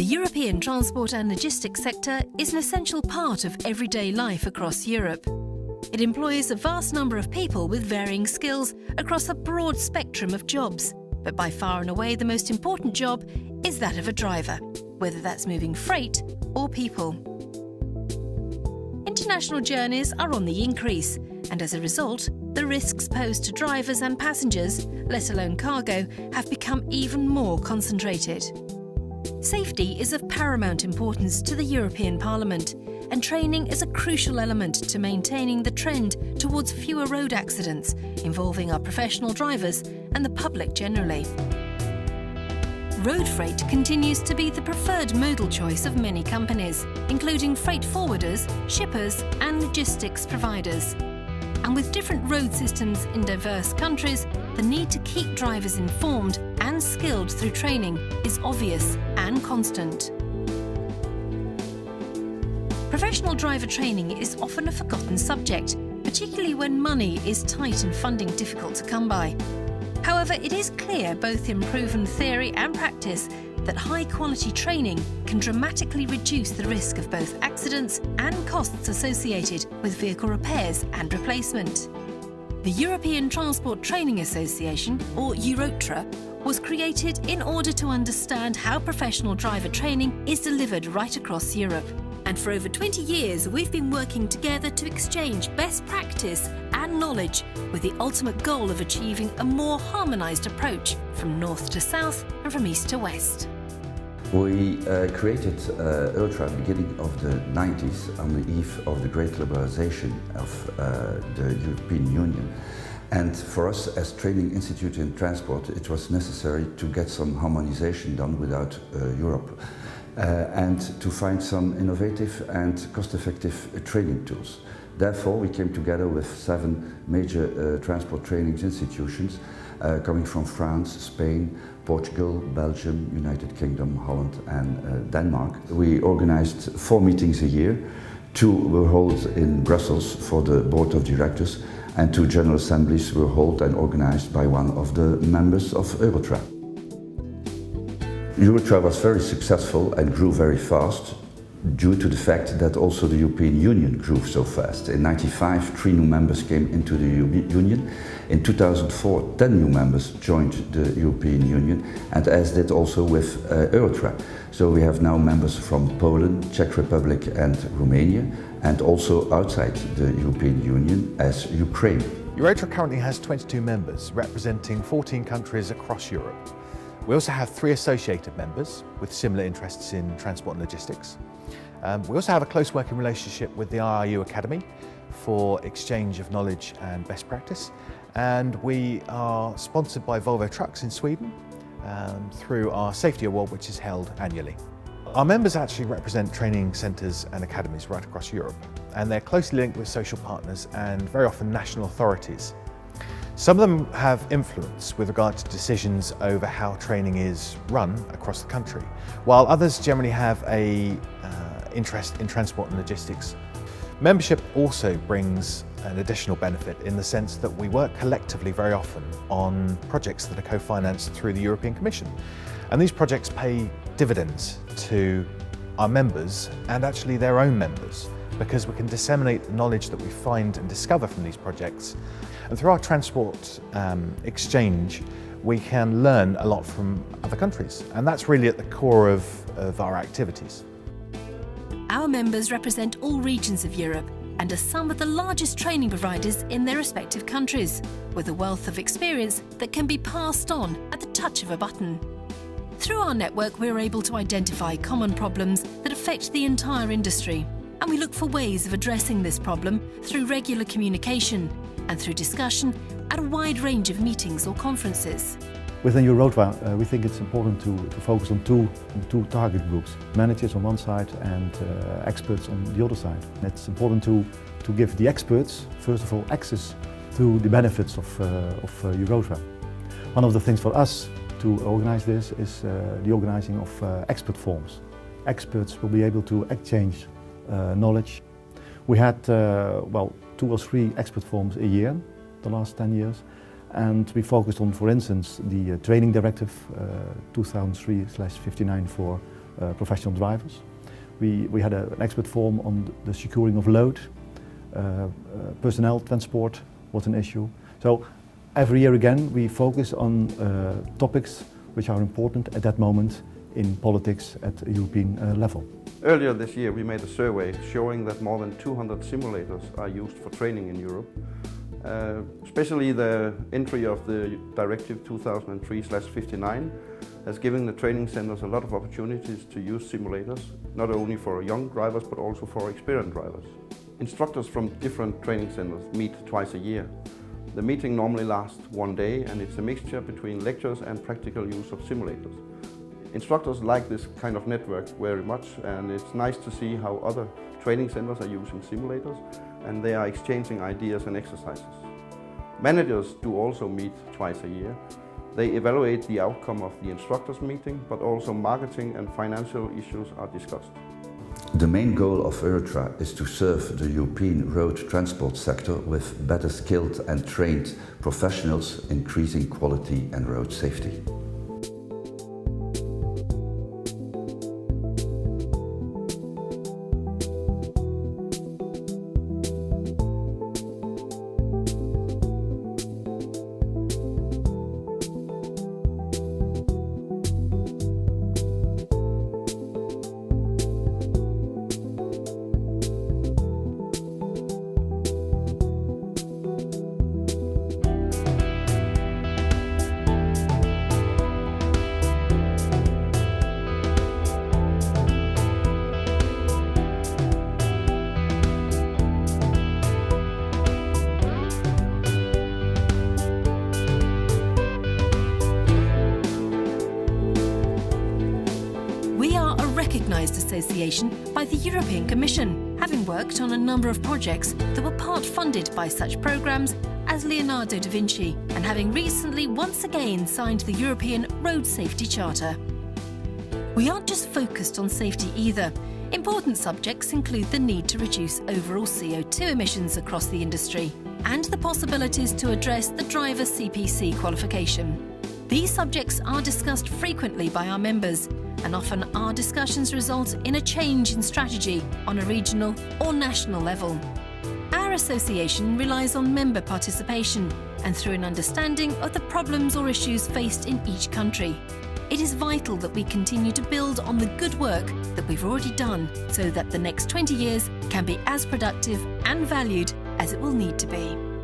European transport and logistics sector is an essential part of everyday life across Europe. It employs a vast number of people with varying skills across a broad spectrum of jobs. But by far and away the most important job is that of a driver, whether that's moving freight or people. International journeys are on the increase, and as a result, the risks posed to drivers and passengers, let alone cargo, have become even more concentrated. Safety is of paramount importance to the European Parliament, and training is a crucial element to maintaining the trend towards fewer road accidents involving our professional drivers and the public generally. Road freight continues to be the preferred modal choice of many companies, including freight forwarders, shippers and logistics providers. And with different road systems in diverse countries, the need to keep drivers informed and skilled through training is obvious and constant. Professional driver training is often a forgotten subject, particularly when money is tight and funding difficult to come by. However, it is clear both in proven theory and practice that high-quality training can dramatically reduce the risk of both accidents and costs associated with vehicle repairs and replacement. The European Transport Training Association, or Eurotra, was created in order to understand how professional driver training is delivered right across Europe. And for over 20 years, we've been working together to exchange best practice and knowledge with the ultimate goal of achieving a more harmonised approach from north to south and from east to west. We created Eurotra at the beginning of the 90s on the eve of the great liberalisation of the European Union. And for us as training institute in transport, it was necessary to get some harmonisation done without Europe. And to find some innovative and cost-effective training tools. Therefore, we came together with 7 major transport training institutions coming from France, Spain, Portugal, Belgium, United Kingdom, Holland and Denmark. We organized 4 meetings a year. 2 were held in Brussels for the board of directors, and 2 general assemblies were held and organized by one of the members of Eurotra. Eurotra was very successful and grew very fast due to the fact that also the European Union grew so fast. In 1995, 3 new members came into the Union. In 2004, 10 new members joined the European Union, and as did also with Eurotra. So we have now members from Poland, Czech Republic and Romania, and also outside the European Union as Ukraine. Eurotra currently has 22 members representing 14 countries across Europe. We also have 3 associated members with similar interests in transport and logistics. We also have a close working relationship with the IRU Academy for exchange of knowledge and best practice. And we are sponsored by Volvo Trucks in Sweden through our safety award, which is held annually. Our members actually represent training centres and academies right across Europe, and they're closely linked with social partners and very often national authorities. Some of them have influence with regard to decisions over how training is run across the country, while others generally have an interest in transport and logistics. Membership also brings an additional benefit in the sense that we work collectively very often on projects that are co-financed through the European Commission. And these projects pay dividends to our members and actually their own members, because we can disseminate the knowledge that we find and discover from these projects. And through our transport exchange, we can learn a lot from other countries. And that's really at the core of our activities. Our members represent all regions of Europe and are some of the largest training providers in their respective countries, with a wealth of experience that can be passed on at the touch of a button. Through our network, we're able to identify common problems that affect the entire industry, and we look for ways of addressing this problem through regular communication and through discussion at a wide range of meetings or conferences. Within Eurotra, we think it's important to focus on two target groups, managers on one side and experts on the other side. It's important to give the experts, first of all, access to the benefits of Eurotra. One of the things for us to organize this is the organizing of expert forums. Experts will be able to exchange knowledge. We had 2 or 3 expert forums a year the last 10 years. And we focused on, for instance, the training directive 2003/59 for professional drivers. We had an expert forum on the securing of load. Personnel transport was an issue. So every year again we focus on topics which are important at that moment in politics at a European level. Earlier this year we made a survey showing that more than 200 simulators are used for training in Europe. Especially the entry of the Directive 2003/59 has given the training centers a lot of opportunities to use simulators, not only for young drivers but also for experienced drivers. Instructors from different training centers meet twice a year. The meeting normally lasts one day and it's a mixture between lectures and practical use of simulators. Instructors like this kind of network very much, and it's nice to see how other training centers are using simulators and they are exchanging ideas and exercises. Managers do also meet twice a year. They evaluate the outcome of the instructors meeting, but also marketing and financial issues are discussed. The main goal of Eurotra is to serve the European road transport sector with better skilled and trained professionals, increasing quality and road safety. Recognised association by the European Commission, having worked on a number of projects that were part funded by such programmes as Leonardo da Vinci, and having recently once again signed the European Road Safety Charter. We aren't just focused on safety either. Important subjects include the need to reduce overall CO2 emissions across the industry and the possibilities to address the driver CPC qualification. These subjects are discussed frequently by our members, and often our discussions result in a change in strategy on a regional or national level. Our association relies on member participation and through an understanding of the problems or issues faced in each country. It is vital that we continue to build on the good work that we've already done so that the next 20 years can be as productive and valued as it will need to be.